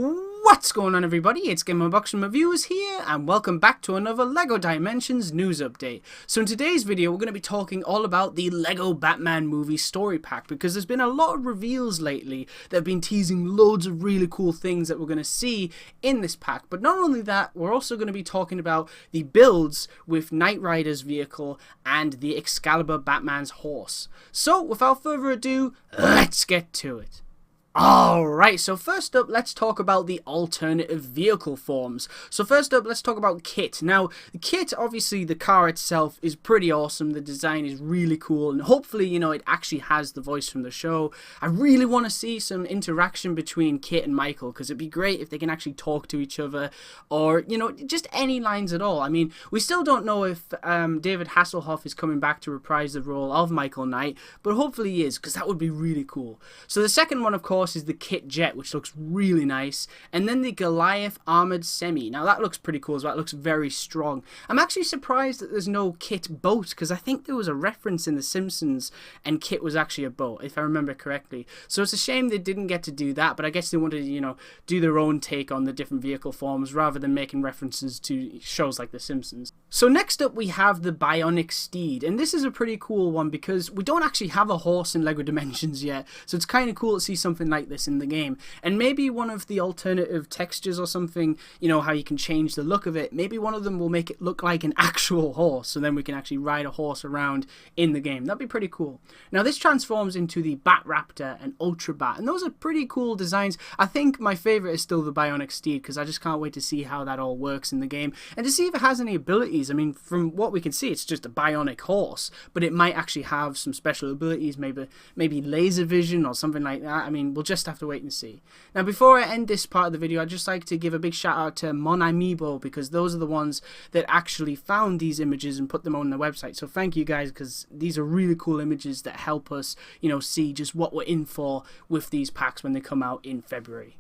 What's going on, everybody? It's Game Unboxing Reviews here, and welcome back to another LEGO Dimensions news update. So in today's video, we're going to be talking all about the LEGO Batman movie story pack, because there's been a lot of reveals lately that have been teasing loads of really cool things that we're going to see in this pack. But not only that, we're also going to be talking about the builds with Knight Rider's vehicle and the Excalibur Batman's horse. So without further ado, let's get to it. Alright, so first up, let's talk about the alternative vehicle forms. So first up, let's talk about K.I.T.T. Now, the K.I.T.T, obviously, the car itself is pretty awesome. The design is really cool, and hopefully, you know, it actually has the voice from the show. I really want to see some interaction between Kit and Michael, because it'd be great if they can actually talk to each other, or, you know, just any lines at all. I mean, we still don't know if David Hasselhoff is coming back to reprise the role of Michael Knight, but hopefully he is, because that would be really cool. So the second one, of course, is the K.I.T.T Jet, which looks really nice, and then the Goliath Armored Semi. Now that looks pretty cool as well. It looks very strong. I'm actually surprised that there's no K.I.T boat, because I think there was a reference in The Simpsons and K.I.T was actually a boat, if I remember correctly. So it's a shame they didn't get to do that, but I guess they wanted to, you know, do their own take on the different vehicle forms rather than making references to shows like The Simpsons. So next up, we have the Bionic Steed, and this is a pretty cool one because we don't actually have a horse in LEGO Dimensions yet, so it's kind of cool to see something like this in the game. And maybe one of the alternative textures or something, you know, how you can change the look of it, maybe one of them will make it look like an actual horse, so then we can actually ride a horse around in the game. That'd be pretty cool. Now this transforms into the Bat Raptor and Ultra Bat, and those are pretty cool designs. I think my favorite is still the Bionic Steed, because I just can't wait to see how that all works in the game and to see if it has any abilities. I mean, from what we can see, it's just a bionic horse, but it might actually have some special abilities, maybe laser vision or something like that. I mean, we'll just have to wait and see. Now, before I end this part of the video, I'd just like to give a big shout out to Mon Amiibo, because those are the ones that actually found these images and put them on their website. So thank you guys, because these are really cool images that help us, you know, see just what we're in for with these packs when they come out in February.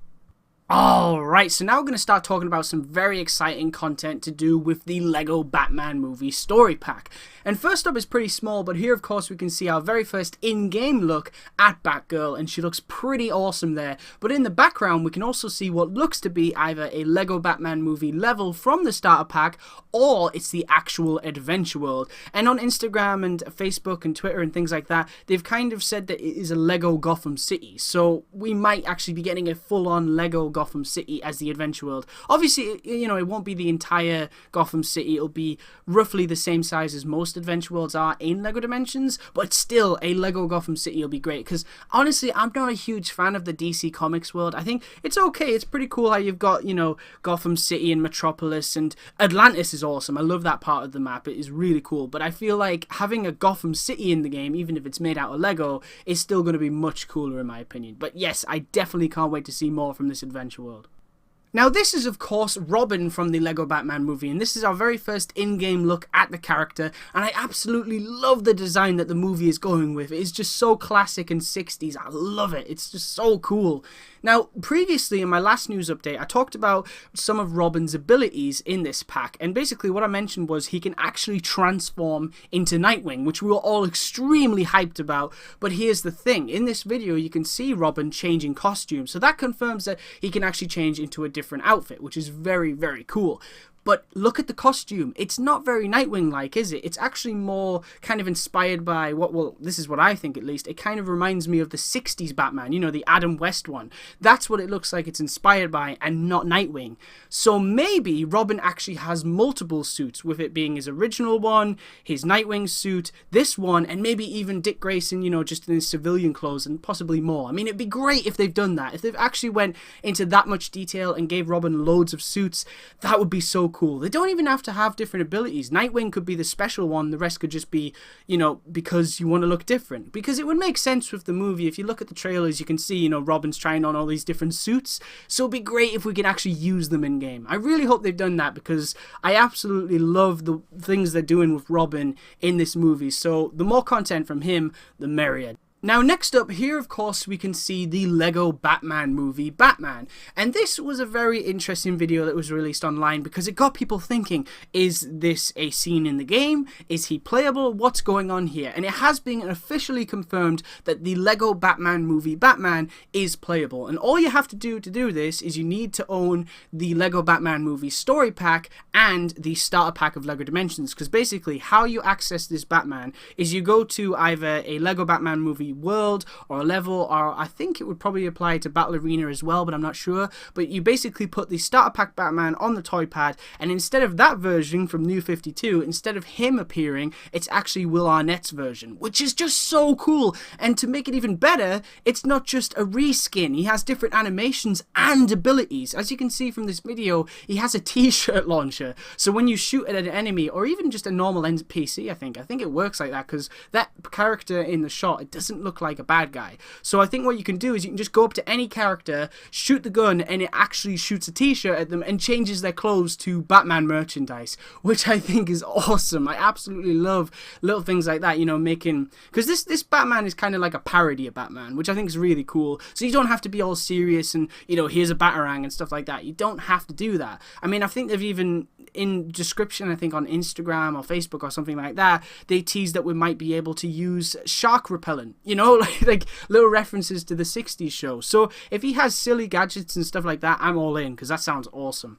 Alright, so now we're going to start talking about some very exciting content to do with the LEGO Batman movie story pack. And first up is pretty small, but here of course we can see our very first in-game look at Batgirl, and she looks pretty awesome there. But in the background we can also see what looks to be either a LEGO Batman movie level from the starter pack, or it's the actual adventure world. And on Instagram and Facebook and Twitter and things like that, they've kind of said that it is a LEGO Gotham City. So we might actually be getting a full-on LEGO Gotham City as the adventure world. Obviously, you know, it won't be the entire Gotham City. It'll be roughly the same size as most adventure worlds are in LEGO Dimensions, but still, a LEGO Gotham City will be great, because honestly, I'm not a huge fan of the DC Comics world. I think it's okay. It's pretty cool how you've got, you know, Gotham City and Metropolis, and Atlantis is awesome. I love that part of the map. It is really cool, but I feel like having a Gotham City in the game, even if it's made out of LEGO, is still going to be much cooler in my opinion. But yes, I definitely can't wait to see more from this adventure world. Now this is of course Robin from the LEGO Batman movie, and this is our very first in-game look at the character, and I absolutely love the design that the movie is going with. It is just so classic and 60s. I love it. It's just so cool. Now previously in my last news update I talked about some of Robin's abilities in this pack, and basically what I mentioned was he can actually transform into Nightwing, which we were all extremely hyped about. But here's the thing, in this video you can see Robin changing costumes, so that confirms that he can actually change into a different outfit, which is very, very cool. But look at the costume. It's not very Nightwing-like, is it? It's actually more kind of inspired by well, this is what I think at least. It kind of reminds me of the 60s Batman, you know, the Adam West one. That's what it looks like it's inspired by, and not Nightwing. So maybe Robin actually has multiple suits, with it being his original one, his Nightwing suit, this one, and maybe even Dick Grayson, you know, just in his civilian clothes, and possibly more. I mean, it'd be great if they've done that. If they've actually went into that much detail and gave Robin loads of suits, that would be so cool. They don't even have to have different abilities. Nightwing could be the special one, the rest could just be, you know, because you want to look different. Because it would make sense with the movie. If you look at the trailers, you can see, you know, Robin's trying on all these different suits. So it'd be great if we could actually use them in game. I really hope they've done that, because I absolutely love the things they're doing with Robin in this movie. So the more content from him, the merrier. Now, next up here, of course, we can see the Lego Batman movie, Batman. And this was a very interesting video that was released online because it got people thinking, is this a scene in the game? Is he playable? What's going on here? And it has been officially confirmed that the Lego Batman movie, Batman, is playable. And all you have to do this is you need to own the Lego Batman movie story pack and the starter pack of Lego Dimensions. Because basically, how you access this Batman is you go to either a Lego Batman movie world or a level, or I think it would probably apply to Battle Arena as well, but I'm not sure. But you basically put the starter pack Batman on the toy pad, and instead of that version from New 52, instead of him appearing, it's actually Will Arnett's version, which is just so cool. And to make it even better, it's not just a reskin. He has different animations and abilities. As you can see from this video, he has a t-shirt launcher, so when you shoot at an enemy or even just a normal NPC, I think it works like that, because that character in the shot, it doesn't look like a bad guy. So I think what you can do is you can just go up to any character, shoot the gun, and it actually shoots a t-shirt at them and changes their clothes to Batman merchandise, which I think is awesome. I absolutely love little things like that, you know, making, because this Batman is kind of like a parody of Batman, which I think is really cool. So you don't have to be all serious and, you know, here's a Batarang and stuff like that. You don't have to do that. I mean, I think they've even, in description, I think on Instagram or Facebook or something like that, they teased that we might be able to use shark repellent, you know, like little references to the 60s show. So if he has silly gadgets and stuff like that, I'm all in, because that sounds awesome.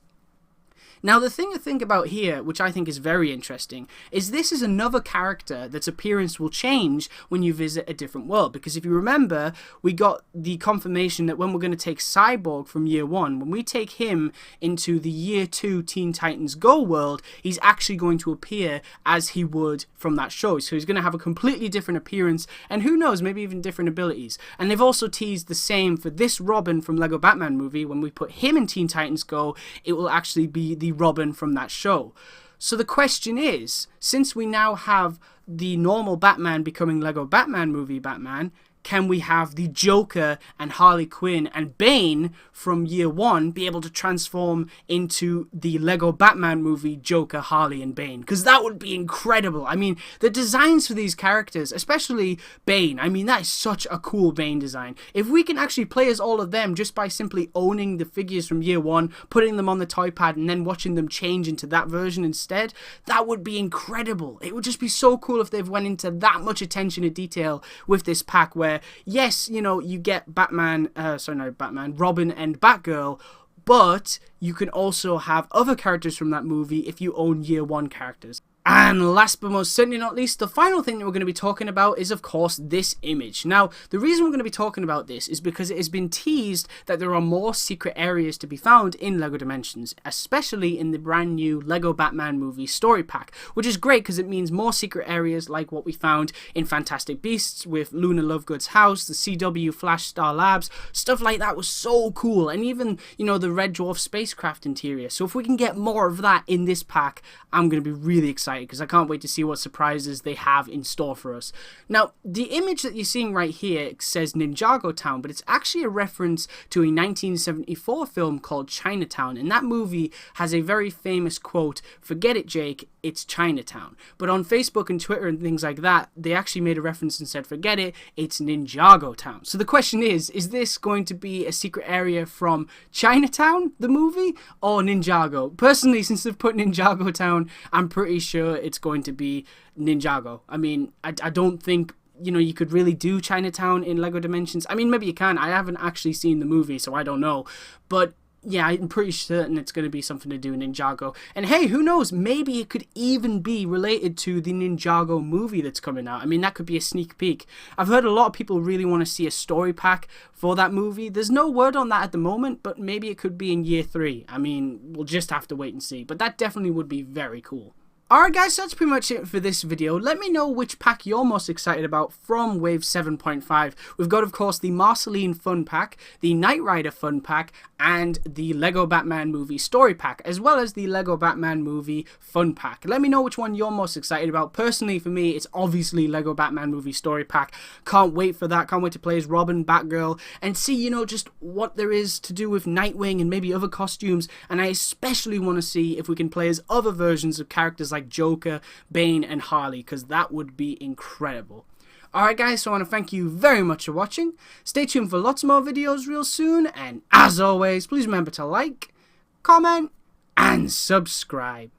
Now, the thing to think about here, which I think is very interesting, is this is another character that's appearance will change when you visit a different world. Because if you remember, we got the confirmation that when we're going to take Cyborg from year 1, when we take him into the year 2 Teen Titans Go world, he's actually going to appear as he would from that show. So he's going to have a completely different appearance, and who knows, maybe even different abilities. And they've also teased the same for this Robin from Lego Batman movie. When we put him in Teen Titans Go, it will actually be the Robin from that show. So the question is, since we now have the normal Batman becoming Lego Batman movie Batman, can we have the Joker and Harley Quinn and Bane from year 1 be able to transform into the Lego Batman movie Joker, Harley, and Bane? Because that would be incredible. I mean, the designs for these characters, especially Bane, I mean, that is such a cool Bane design. If we can actually play as all of them just by simply owning the figures from year 1, putting them on the toy pad, and then watching them change into that version instead, that would be incredible. It would just be so cool if they've went into that much attention to detail with this pack, where yes, you know, you get Robin and Batgirl, but you can also have other characters from that movie if you own year 1 characters. And last but most certainly not least, the final thing that we're going to be talking about is, of course, this image. Now, the reason we're going to be talking about this is because it has been teased that there are more secret areas to be found in LEGO Dimensions, especially in the brand new LEGO Batman movie story pack, which is great because it means more secret areas like what we found in Fantastic Beasts with Luna Lovegood's house, the CW Flash Star Labs. Stuff like that was so cool, and even, you know, the Red Dwarf spacecraft interior. So if we can get more of that in this pack, I'm going to be really excited, because I can't wait to see what surprises they have in store for us. Now, the image that you're seeing right here says Ninjago Town, but it's actually a reference to a 1974 film called Chinatown, and that movie has a very famous quote, "Forget it, Jake, it's Chinatown." But on Facebook and Twitter and things like that, they actually made a reference and said, "Forget it, it's Ninjago Town." So the question is this going to be a secret area from Chinatown, the movie, or Ninjago? Personally, since they've put Ninjago Town, I'm pretty sure it's going to be Ninjago. I mean, I don't think, you know, you could really do Chinatown in LEGO Dimensions. I mean, maybe you can. I haven't actually seen the movie, so I don't know. But yeah, I'm pretty certain it's going to be something to do with Ninjago. And hey, who knows? Maybe it could even be related to the Ninjago movie that's coming out. I mean, that could be a sneak peek. I've heard a lot of people really want to see a story pack for that movie. There's no word on that at the moment, but maybe it could be in year 3. I mean, we'll just have to wait and see. But that definitely would be very cool. Alright guys, so that's pretty much it for this video. Let me know which pack you're most excited about from Wave 7.5. We've got, of course, the Marceline Fun Pack, the Knight Rider Fun Pack, and the Lego Batman Movie Story Pack, as well as the Lego Batman Movie Fun Pack. Let me know which one you're most excited about. Personally, for me, it's obviously Lego Batman Movie Story Pack. Can't wait for that. Can't wait to play as Robin, Batgirl, and see, you know, just what there is to do with Nightwing and maybe other costumes. And I especially want to see if we can play as other versions of characters like Joker, Bane, and Harley, because that would be incredible. Alright guys, so I want to thank you very much for watching. Stay tuned for lots more videos real soon, and as always, please remember to like, comment, and subscribe.